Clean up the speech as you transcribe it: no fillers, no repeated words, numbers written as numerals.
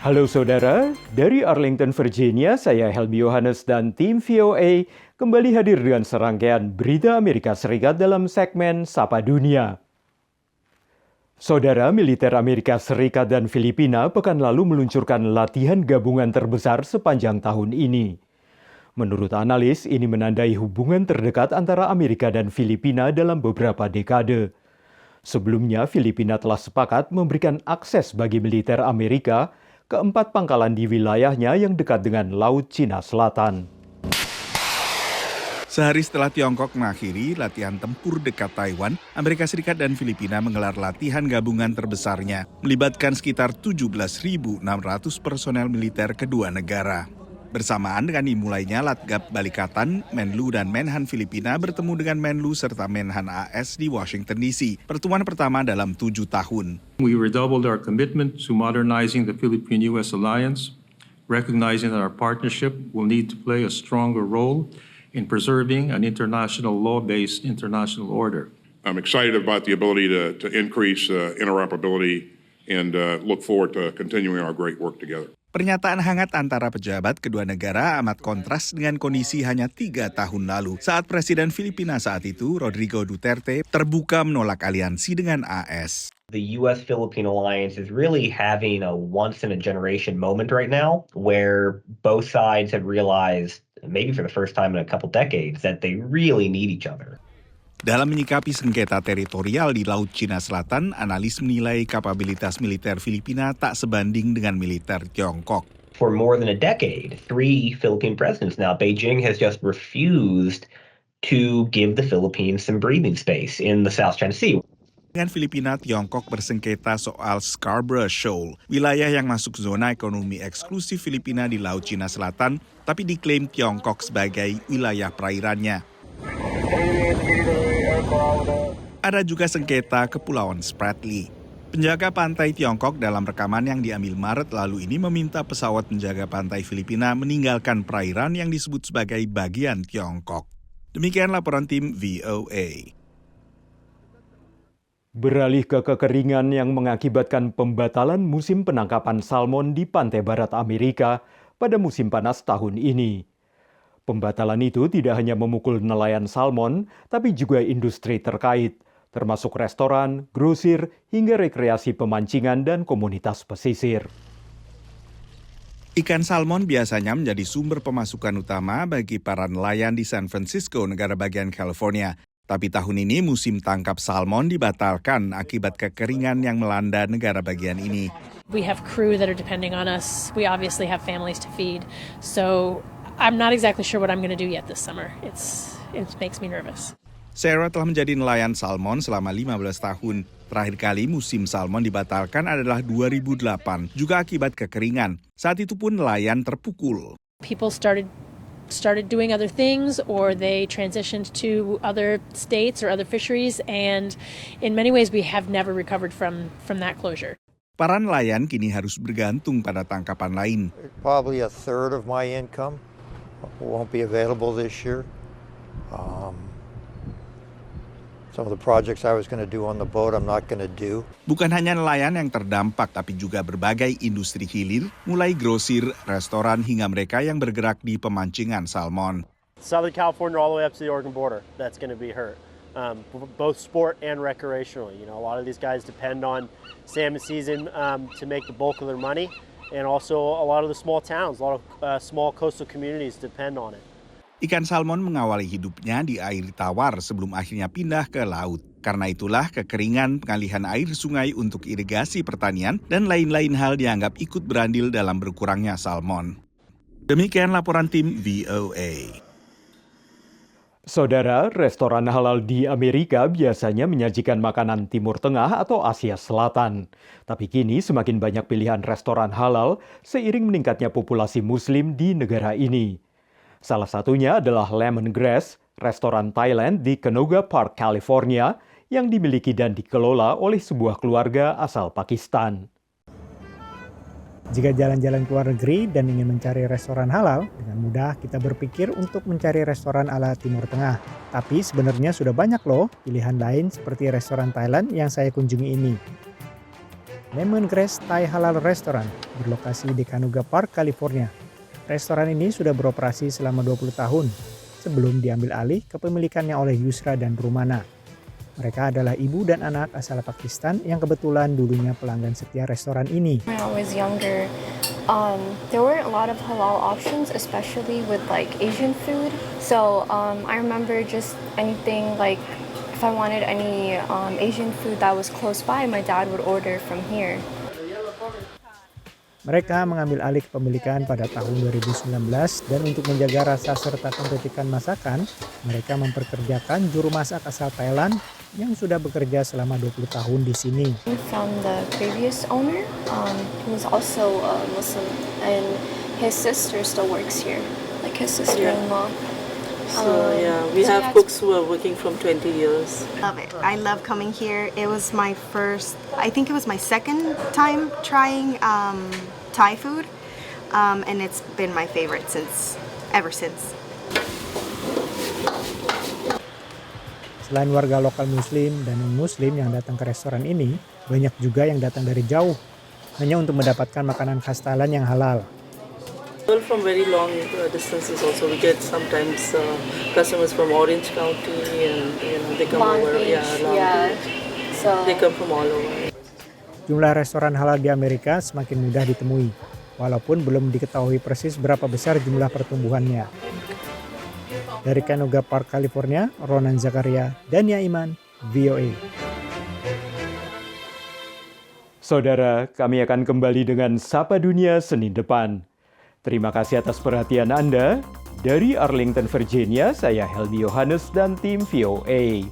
Halo saudara, dari Arlington, Virginia, saya Helmi Yohanes dan tim VOA kembali hadir dengan serangkaian berita Amerika Serikat dalam segmen Sapa Dunia. Saudara, militer Amerika Serikat dan Filipina pekan lalu meluncurkan latihan gabungan terbesar sepanjang tahun ini. Menurut analis, ini menandai hubungan terdekat antara Amerika dan Filipina dalam beberapa dekade. Sebelumnya, Filipina telah sepakat memberikan akses bagi militer Amerika ke 4 pangkalan di wilayahnya yang dekat dengan Laut Cina Selatan. Sehari setelah Tiongkok mengakhiri latihan tempur dekat Taiwan, Amerika Serikat dan Filipina menggelar latihan gabungan terbesarnya, melibatkan sekitar 17.600 personel militer kedua negara. Bersamaan dengan dimulainya Latgab Balikatan, Menlu dan Menhan Filipina bertemu dengan Menlu serta Menhan AS di Washington DC, pertemuan pertama dalam 7 tahun. We redoubled our commitment to modernizing the Philippine-U.S. alliance, recognizing that our partnership will need to play a stronger role in preserving an international law-based international order. I'm excited about the ability to increase interoperability and look forward to continuing our great work together. Pernyataan hangat antara pejabat kedua negara amat kontras dengan kondisi hanya 3 tahun lalu saat Presiden Filipina saat itu, Rodrigo Duterte, terbuka menolak aliansi dengan AS. The U.S.-Philippine alliance is really having a once-in-a-generation moment right now where both sides have realized, maybe for the first time in a couple decades, that they really need each other. Dalam menyikapi sengketa teritorial di Laut Cina Selatan, analis menilai kapabilitas militer Filipina tak sebanding dengan militer Tiongkok. For more than a decade, 3 Philippine presidents now, Beijing has just refused to give the Philippines some breathing space in the South China Sea. Dengan Filipina, Tiongkok bersengketa soal Scarborough Shoal, wilayah yang masuk zona ekonomi eksklusif Filipina di Laut Cina Selatan, tapi diklaim Tiongkok sebagai wilayah perairannya. Ada juga sengketa Kepulauan Spratly. Penjaga pantai Tiongkok dalam rekaman yang diambil Maret lalu ini meminta pesawat penjaga pantai Filipina meninggalkan perairan yang disebut sebagai bagian Tiongkok. Demikian laporan tim VOA. Beralih ke kekeringan yang mengakibatkan pembatalan musim penangkapan salmon di pantai barat Amerika pada musim panas tahun ini. Pembatalan itu tidak hanya memukul nelayan salmon, tapi juga industri terkait, termasuk restoran, grosir, hingga rekreasi pemancingan dan komunitas pesisir. Ikan salmon biasanya menjadi sumber pemasukan utama bagi para nelayan di San Francisco, negara bagian California. Tapi tahun ini musim tangkap salmon dibatalkan akibat kekeringan yang melanda negara bagian ini. We have crew that are depending on us. We obviously have families to feed. So I'm not exactly sure what I'm going to do yet this summer. It makes me nervous. Sarah telah menjadi nelayan salmon selama 15 tahun. Terakhir kali musim salmon dibatalkan adalah 2008, juga akibat kekeringan. Saat itu pun nelayan terpukul. People started doing other things, or they transitioned to other states or other fisheries, and in many ways we have never recovered from that closure. Para nelayan kini harus bergantung pada tangkapan lain. Probably a third of my income won't be available this year. Some of the projects I was going to do on the boat, I'm not going to do. Bukan hanya nelayan yang terdampak, tapi juga berbagai industri hilir, mulai grosir, restoran, hingga mereka yang bergerak di pemancingan salmon. Southern California all the way up to the Oregon border, that's going to be hurt. Both sport and recreationally. You know, a lot of these guys depend on salmon season to make the bulk of their money. And also a lot of the small towns, a lot of small coastal communities depend on it. Ikan salmon mengawali hidupnya di air tawar sebelum akhirnya pindah ke laut. Karena itulah kekeringan pengalihan air sungai untuk irigasi pertanian dan lain-lain hal dianggap ikut berandil dalam berkurangnya salmon. Demikian laporan tim VOA. Saudara, restoran halal di Amerika biasanya menyajikan makanan Timur Tengah atau Asia Selatan. Tapi kini semakin banyak pilihan restoran halal seiring meningkatnya populasi Muslim di negara ini. Salah satunya adalah Lemongrass, restoran Thailand di Canoga Park, California, yang dimiliki dan dikelola oleh sebuah keluarga asal Pakistan. Jika jalan-jalan ke luar negeri dan ingin mencari restoran halal, dengan mudah kita berpikir untuk mencari restoran ala Timur Tengah. Tapi sebenarnya sudah banyak loh pilihan lain seperti restoran Thailand yang saya kunjungi ini. Lemongrass Thai Halal Restaurant berlokasi di Canoga Park, California. Restoran ini sudah beroperasi selama 20 tahun sebelum diambil alih kepemilikannya oleh Yusra dan Rumana. Mereka adalah ibu dan anak asal Pakistan yang kebetulan dulunya pelanggan setia restoran ini. When I was younger, there weren't a lot of halal options, especially with like Asian food. So I remember just anything like if I wanted any Asian food that was close by, my dad would order from here. Mereka mengambil alih kepemilikan pada tahun 2019 dan untuk menjaga rasa serta keutentikan masakan, mereka memperkerjakan juru masak asal Thailand yang sudah bekerja selama 20 tahun di sini. From the previous owner, who was also a Muslim, and his sister still works here, like his sister-in-law. So we have cooks who are working from 20 years. Love it. I love coming here. It was my first, I think it was my second time trying Thai food, and it's been my favorite ever since. Selain warga lokal muslim dan non-muslim yang datang ke restoran ini, banyak juga yang datang dari jauh, hanya untuk mendapatkan makanan khas Thailand yang halal. Well, from very long distances also, we get sometimes customers from Orange County and they come Long over. Beach, So They come from all over. Jumlah restoran halal di Amerika semakin mudah ditemui, walaupun belum diketahui persis berapa besar jumlah pertumbuhannya. Dari Canoga Park, California, Ronan Zakaria, Dania Iman, VOA. Saudara, kami akan kembali dengan Sapa Dunia Senin depan. Terima kasih atas perhatian Anda. Dari Arlington, Virginia, saya Helmi Yohanes dan tim VOA.